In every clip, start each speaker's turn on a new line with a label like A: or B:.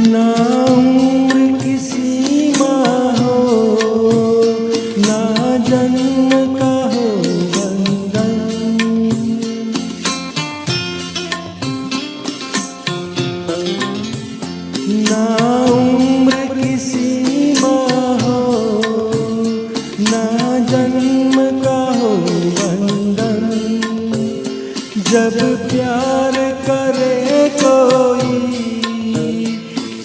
A: ना उम्र की सीमा हो, ना जन्म का हो बंधन, ना उम्र की सीमा हो, ना जन्म का हो बंधन। जब प्यार करे कोई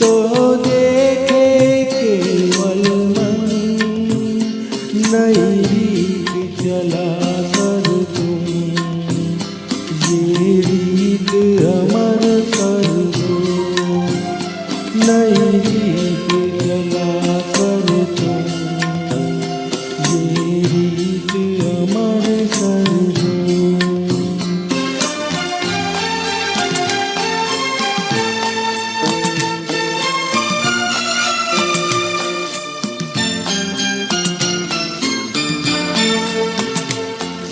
A: तो देखे केवल मन, नई रीत चला कर तुम ये रीत अमर कर दो, नई रीत चला कर तुम ये रीत अमर कर दो।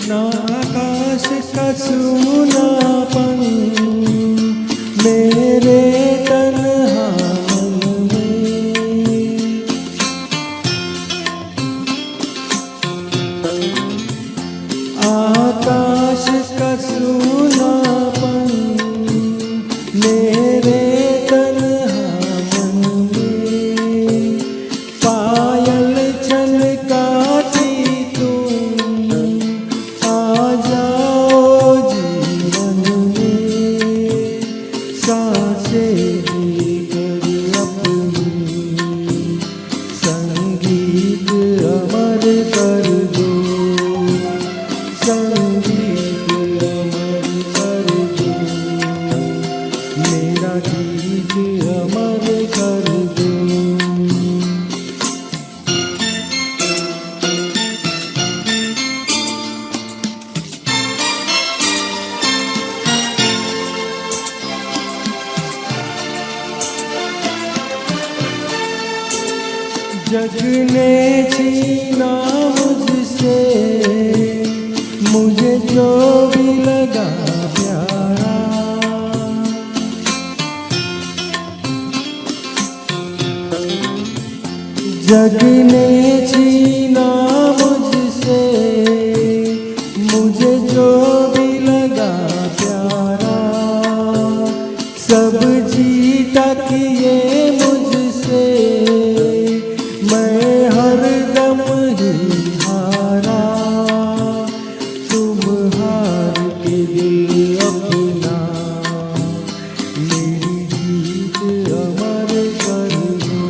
A: ना आकाश का सूनापन मेरे तन्हा मन में, आकाश का सूनापन मेरे तन्हा मन में, पायल छनकाती संगीत अमर कर दो, संगीत अमर कर दो, मेरा गीत अमर कर दो। जग ने छीना मुझसे मुझे जो भी लगा प्यारा, जग ने छीना मुझसे मुझे जो भी लगा प्यारा, सब जीता किए मुझसे मैं हर दम ही हारा, तुम हार के दिल अपना मेरी जीत अमर कर दो,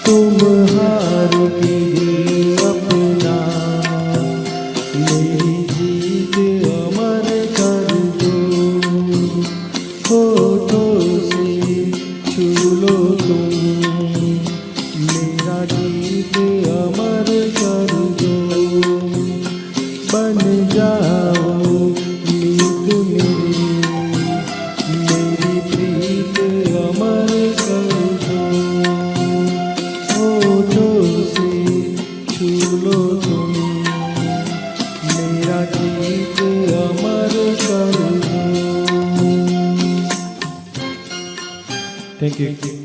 A: तुम हार के दिल अपना मेरी जीत अमर कर दो। होठों से छू लो तुम मेरा गीत अमर कर दो, बन जाओ मीत मेरी प्रीत अमर कर दो। होठों से छू लो तुम मेरा गीत अमर कर दो। Thank you.